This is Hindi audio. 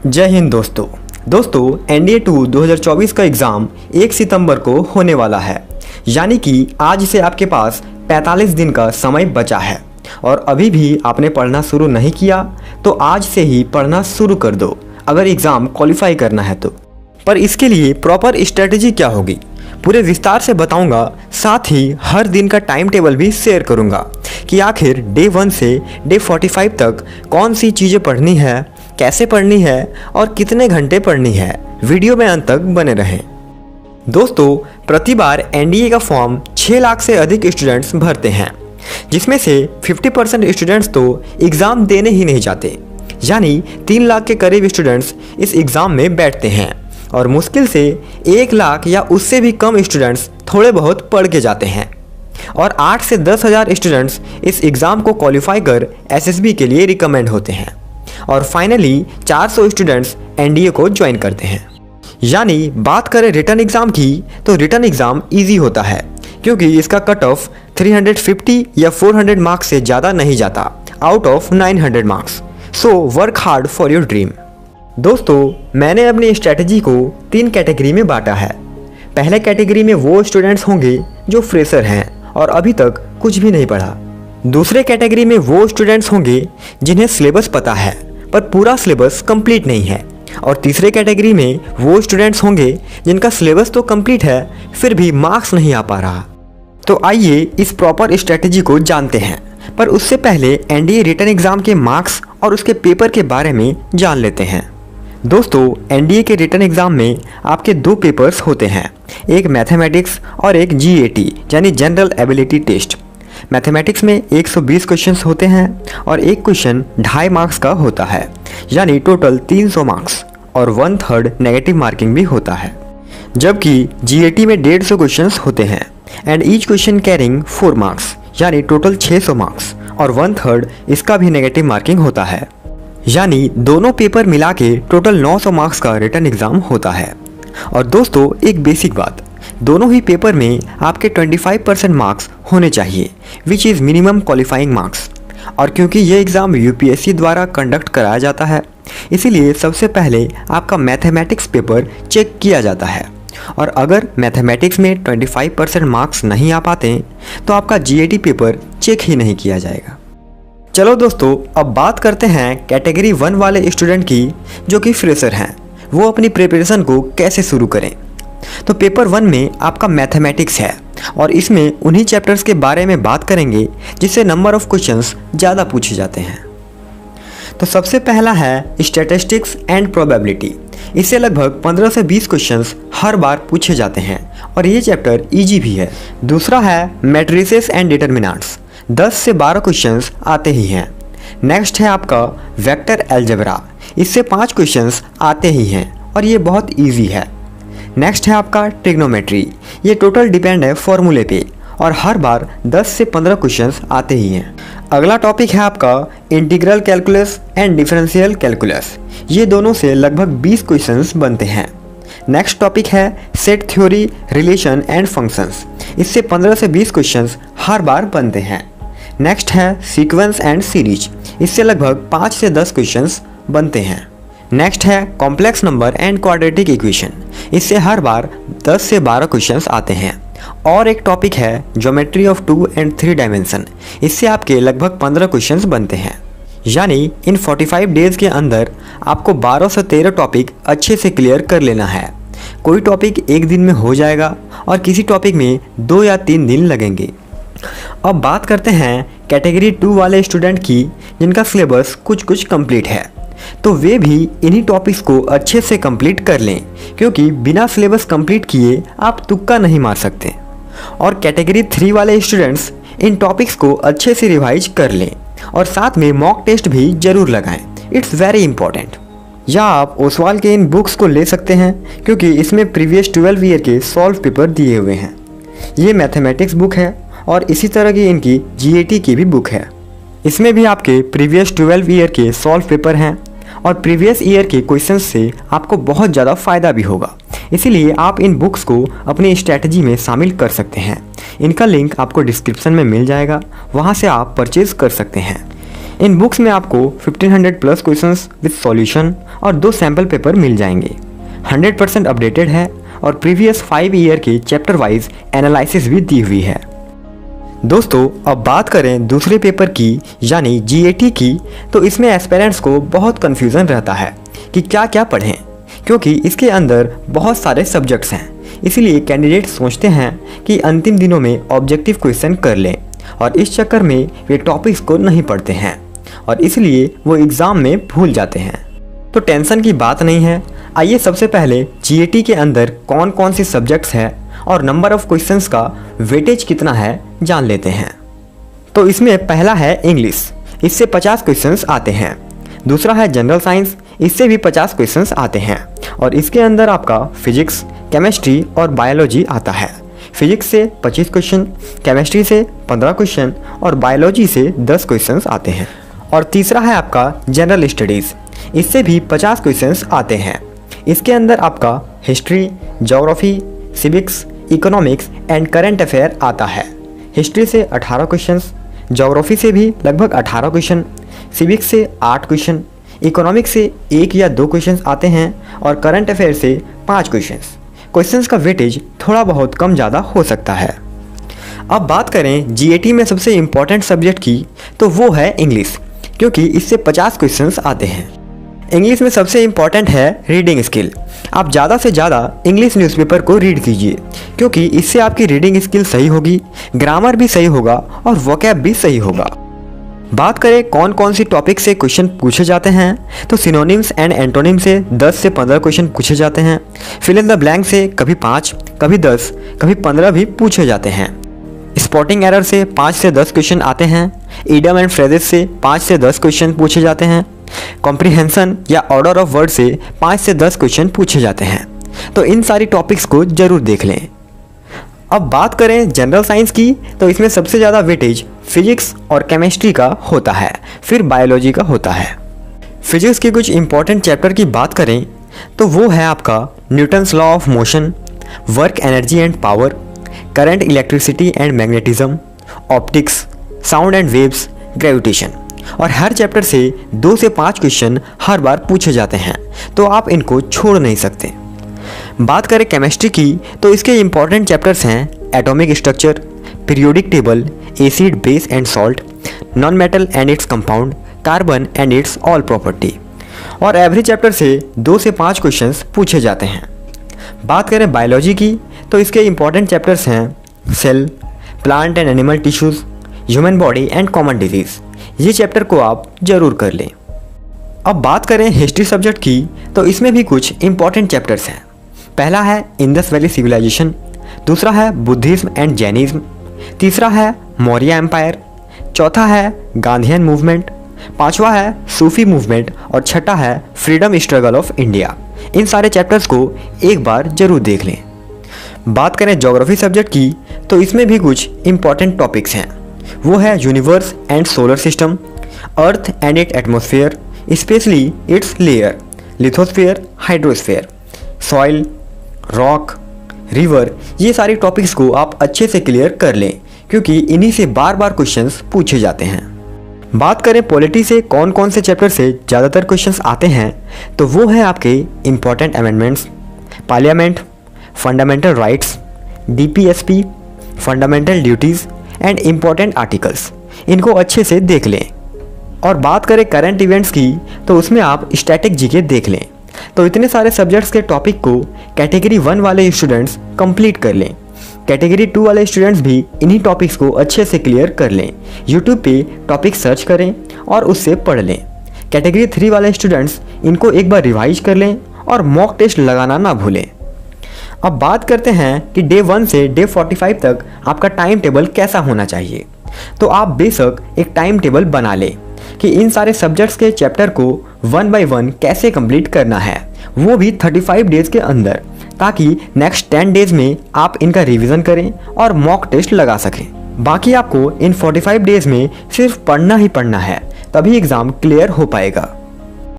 जय हिंद दोस्तों एनडीए 2 2024 का एग्ज़ाम 1 सितंबर को होने वाला है। यानी कि आज से आपके पास 45 दिन का समय बचा है और अभी भी आपने पढ़ना शुरू नहीं किया तो आज से ही पढ़ना शुरू कर दो अगर एग्ज़ाम क्वालिफाई करना है तो। पर इसके लिए प्रॉपर स्ट्रेटजी क्या होगी पूरे विस्तार से बताऊंगा, साथ ही हर दिन का टाइम टेबल भी शेयर करूंगा कि आखिर डे 1 से डे 45 तक कौन सी चीज़ें पढ़नी है, कैसे पढ़नी है और कितने घंटे पढ़नी है। वीडियो में अंत तक बने रहें। दोस्तों, प्रति बार एनडीए का फॉर्म 6 लाख से अधिक स्टूडेंट्स भरते हैं, जिसमें से 50% स्टूडेंट्स तो एग्ज़ाम देने ही नहीं जाते। यानी 3 लाख के करीब स्टूडेंट्स इस एग्ज़ाम में बैठते हैं और मुश्किल से 1 लाख या उससे भी कम स्टूडेंट्स थोड़े बहुत पढ़ के जाते हैं और 8 से 10 हज़ार स्टूडेंट्स इस एग्ज़ाम को क्वालिफाई कर एसएसबी के लिए रिकमेंड होते हैं और फाइनली 400 स्टूडेंट्स एनडीए को ज्वाइन करते हैं। यानी बात करें रिटन एग्ज़ाम की तो रिटन एग्ज़ाम इजी होता है क्योंकि इसका कट ऑफ 350 या 400 मार्क्स से ज़्यादा नहीं जाता out of 900 marks. So work hard for your dream. दोस्तों, मैंने अपनी स्ट्रैटेजी को 3 कैटेगरी में बांटा है। पहले कैटेगरी में वो स्टूडेंट्स होंगे जो फ्रेशर हैं और अभी तक कुछ भी नहीं पढ़ा। दूसरे कैटेगरी में वो स्टूडेंट्स होंगे जिन्हें सिलेबस पता है पर पूरा सिलेबस कंप्लीट नहीं है। और तीसरे कैटेगरी में वो स्टूडेंट्स होंगे जिनका सिलेबस तो कंप्लीट है फिर भी मार्क्स नहीं आ पा रहा। तो आइए इस प्रॉपर स्ट्रैटेजी को जानते हैं, पर उससे पहले एनडीए रिटन एग्ज़ाम के मार्क्स और उसके पेपर के बारे में जान लेते हैं। दोस्तों, एनडीए के रिटन एग्ज़ाम में आपके 2 पेपर्स होते हैं, एक मैथमेटिक्स और एक जीएटी यानी जनरल एबिलिटी टेस्ट। मैथमेटिक्स में 120 क्वेश्चंस होते हैं और एक क्वेश्चन 2.5 मार्क्स का होता है, यानी टोटल 300 मार्क्स और 1/3 नेगेटिव मार्किंग भी होता है। जबकि जीएटी में 150 क्वेश्चंस होते हैं and each question carrying 4 marks, यानी टोटल 600 मार्क्स और 1/3 इसका भी नेगेटिव मार्किंग होता है। यानी दोनों पेपर मिला के टोटल 900 मार्क्स का रिटन एग्ज़ाम होता है। और दोस्तों, एक बेसिक बात, दोनों ही पेपर में आपके 25% मार्क्स होने चाहिए which is minimum qualifying marks. और क्योंकि ये एग्ज़ाम यूपीएससी द्वारा कंडक्ट कराया जाता है इसीलिए सबसे पहले आपका मैथमेटिक्स पेपर चेक किया जाता है और अगर मैथमेटिक्स में 25% मार्क्स नहीं आ पाते तो आपका जीएटी पेपर चेक ही नहीं किया जाएगा। चलो दोस्तों, अब बात करते हैं कैटेगरी 1 वाले स्टूडेंट की जो कि फ्रेशर हैं, वो अपनी प्रिपरेशन को कैसे शुरू करें। तो पेपर 1 में आपका मैथमेटिक्स है और इसमें उन्हीं चैप्टर्स के बारे में बात करेंगे जिससे नंबर ऑफ क्वेश्चंस ज़्यादा पूछे जाते हैं। तो सबसे पहला है स्टैटिस्टिक्स एंड प्रोबेबिलिटी। इससे लगभग 15 से 20 क्वेश्चंस हर बार पूछे जाते हैं और ये चैप्टर इजी भी है। दूसरा है मैट्रिसेस एंड डिटर्मिनेंट्स, 10 से 12 क्वेश्चंस आते ही हैं। नेक्स्ट है आपका वेक्टर अलजेब्रा, इससे 5 क्वेश्चंस आते ही हैं और ये बहुत ईजी है। नेक्स्ट है आपका ट्रिग्नोमेट्री, ये टोटल डिपेंड है फॉर्मूले पे और हर बार 10 से 15 क्वेश्चंस आते ही हैं। अगला टॉपिक है आपका integral calculus and differential calculus, ये दोनों से लगभग 20 क्वेश्चंस बनते हैं। नेक्स्ट टॉपिक है set theory, relation and functions, इससे 15 से 20 क्वेश्चंस हर बार बनते हैं। नेक्स्ट है सीक्वेंस एंड सीरीज, इससे लगभग 5 से 10 क्वेश्चंस बनते हैं। नेक्स्ट है complex number and quadratic equation, इससे हर बार 10 से 12 क्वेश्चंस आते हैं। और एक टॉपिक है ज्योमेट्री ऑफ 2 एंड 3 डायमेंशन, इससे आपके लगभग 15 क्वेश्चंस बनते हैं। यानी इन 45 डेज़ के अंदर आपको 12 से 13 टॉपिक अच्छे से क्लियर कर लेना है। कोई टॉपिक एक दिन में हो जाएगा और किसी टॉपिक में 2 या 3 दिन लगेंगे। अब बात करते हैं कैटेगरी 2 वाले स्टूडेंट की जिनका सिलेबस कुछ कंप्लीट है, तो वे भी इन्हीं टॉपिक्स को अच्छे से कंप्लीट कर लें क्योंकि बिना सिलेबस कंप्लीट किए आप तुक्का नहीं मार सकते। और कैटेगरी 3 वाले स्टूडेंट्स इन टॉपिक्स को अच्छे से रिवाइज कर लें और साथ में मॉक टेस्ट भी ज़रूर लगाएं, इट्स वेरी इंपॉर्टेंट। या आप ओसवाल के इन बुक्स को ले सकते हैं क्योंकि इसमें प्रीवियस 12 ईयर के सॉल्व पेपर दिए हुए हैं। ये मैथमेटिक्स बुक है और इसी तरह की इनकी जीएटी की भी बुक है। इसमें भी आपके प्रीवियस 12 ईयर के सॉल्व पेपर हैं और प्रीवियस ईयर के क्वेश्चंस से आपको बहुत ज़्यादा फ़ायदा भी होगा, इसीलिए आप इन बुक्स को अपनी स्ट्रैटेजी में शामिल कर सकते हैं। इनका लिंक आपको डिस्क्रिप्शन में मिल जाएगा, वहाँ से आप परचेज़ कर सकते हैं। इन बुक्स में आपको 1500 प्लस क्वेश्चंस विद सॉल्यूशन और 2 सैम्पल पेपर मिल जाएंगे। 100% अपडेटेड है और प्रीवियस 5 ईयर के चैप्टर वाइज एनालिसिस भी दी हुई है। दोस्तों अब बात करें दूसरे पेपर की यानी GAT की, तो इसमें एस्पिरेंट्स को बहुत कन्फ्यूज़न रहता है कि क्या क्या पढ़ें, क्योंकि इसके अंदर बहुत सारे सब्जेक्ट्स हैं। इसीलिए कैंडिडेट सोचते हैं कि अंतिम दिनों में ऑब्जेक्टिव क्वेश्चन कर लें और इस चक्कर में वे टॉपिक्स को नहीं पढ़ते हैं और इसलिए वो एग्ज़ाम में भूल जाते हैं। तो टेंशन की बात नहीं है। आइए सबसे पहले GAT के अंदर कौन कौन सी सब्जेक्ट्स हैं और नंबर ऑफ क्वेश्चंस का वेटेज कितना है जान लेते हैं। तो इसमें पहला है इंग्लिश, इससे 50 क्वेश्चंस आते हैं। दूसरा है जनरल साइंस, इससे भी 50 क्वेश्चंस आते हैं और इसके अंदर आपका फिजिक्स, केमिस्ट्री और बायोलॉजी आता है। फिजिक्स से 25 क्वेश्चन, केमिस्ट्री से 15 क्वेश्चन और बायोलॉजी से 10 क्वेश्चंस आते हैं। और तीसरा है आपका जनरल स्टडीज़, इससे भी 50 क्वेश्चंस आते हैं। इसके अंदर आपका history, geography, civics, economics and current affair आता है। हिस्ट्री से 18 क्वेश्चंस, ज्योग्राफी से भी लगभग 18 क्वेश्चन, सिविक्स से 8 क्वेश्चन, इकोनॉमिक्स से 1 या 2 क्वेश्चंस आते हैं और करंट अफेयर से 5 क्वेश्चंस का वेटेज थोड़ा बहुत कम ज़्यादा हो सकता है। अब बात करें GAT में सबसे इम्पॉर्टेंट सब्जेक्ट की, तो वो है इंग्लिश, क्योंकि इससे 50 क्वेश्चंस आते हैं। इंग्लिश में सबसे इम्पॉर्टेंट है रीडिंग स्किल। आप ज़्यादा से ज़्यादा इंग्लिश न्यूज़पेपर को रीड कीजिए, क्योंकि इससे आपकी रीडिंग स्किल सही होगी, ग्रामर भी सही होगा और वोकैब भी सही होगा। बात करें कौन कौन सी टॉपिक से क्वेश्चन पूछे जाते हैं, तो सिनोनिम्स एंड एंटोनिम से 10 से 15 क्वेश्चन पूछे जाते हैं। फिल इन द ब्लैंक से कभी 5, कभी 10, कभी 15 भी पूछे जाते हैं। स्पॉटिंग एरर से 5 से 10 क्वेश्चन आते हैं। इडियम एंड फ्रेजेस से 5 से 10 क्वेश्चन पूछे जाते हैं। कॉम्प्रिहेंशन या ऑर्डर ऑफ वर्ड से 5 से 10 क्वेश्चन पूछे जाते हैं। तो इन सारी टॉपिक्स को जरूर देख लें। अब बात करें जनरल साइंस की, तो इसमें सबसे ज़्यादा वेटेज फिजिक्स और केमिस्ट्री का होता है, फिर बायोलॉजी का होता है। फिजिक्स के कुछ इंपॉर्टेंट चैप्टर की बात करें तो वो है आपका Newton's law of motion, work energy and power, current electricity and magnetism, optics, sound and waves, gravitation. और हर चैप्टर से 2 से 5 क्वेश्चन हर बार पूछे जाते हैं, तो आप इनको छोड़ नहीं सकते। बात करें केमिस्ट्री की, तो इसके इंपॉर्टेंट चैप्टर्स हैं atomic structure, periodic table, acid, base and salt, non metal and its compound, carbon and it's all property. और एवरी चैप्टर से 2 से 5 क्वेश्चंस पूछे जाते हैं। बात करें बायोलॉजी की, तो इसके इंपॉर्टेंट चैप्टर्स हैं cell, plant and animal tissues, human body and common diseases. ये चैप्टर को आप जरूर कर लें। अब बात करें हिस्ट्री सब्जेक्ट की, तो इसमें भी कुछ इंपॉर्टेंट चैप्टर्स हैं। पहला है इंडस वैली सिविलाइजेशन, दूसरा है बुद्धिज्म एंड जैनिज्म, तीसरा है मौर्य एम्पायर, चौथा है गांधीयन मूवमेंट, पांचवा है सूफी मूवमेंट और छठा है फ्रीडम स्ट्रगल ऑफ इंडिया। इन सारे चैप्टर्स को एक बार जरूर देख लें। बात करें ज्योग्राफी सब्जेक्ट की, तो इसमें भी कुछ इंपॉर्टेंट टॉपिक्स हैं। वो है universe and solar system, earth and it atmosphere, specially it's layer, lithosphere, hydrosphere, soil, rock, river. ये सारी टॉपिक्स को आप अच्छे से क्लियर कर लें, क्योंकि इन्हीं से बार बार क्वेश्चंस पूछे जाते हैं। बात करें पॉलिटी से कौन कौन से चैप्टर से ज़्यादातर क्वेश्चंस आते हैं, तो वो है आपके important amendments, parliament, fundamental rights, DPSP, fundamental duties and important articles. इनको अच्छे से देख लें। और बात करें करंट इवेंट्स की, तो उसमें आप स्टैटिक जीके देख लें। तो इतने सारे सब्जेक्ट्स के टॉपिक को कैटेगरी 1 वाले स्टूडेंट्स कंप्लीट कर लें। कैटेगरी 2 वाले स्टूडेंट्स भी इन्हीं टॉपिक्स को अच्छे से क्लियर कर लें। यूट्यूब पे टॉपिक सर्च करें और उससे पढ़ लें। कैटेगरी 3 वाले स्टूडेंट्स इनको एक बार रिवाइज कर लें और मॉक टेस्ट लगाना ना भूलें। अब बात करते हैं कि डे 1 से डे 45 तक आपका टाइम टेबल कैसा होना चाहिए। तो आप बेशक एक टाइम टेबल बना लें कि इन सारे सब्जेक्ट्स के चैप्टर को 1 बाय 1 कैसे कंप्लीट करना है, वो भी 35 डेज़ के अंदर, ताकि नेक्स्ट 10 डेज़ में आप इनका रिवीजन करें और मॉक टेस्ट लगा सकें। बाकी आपको इन 45 डेज़ में सिर्फ पढ़ना ही पढ़ना है, तभी एग्ज़ाम क्लियर हो पाएगा।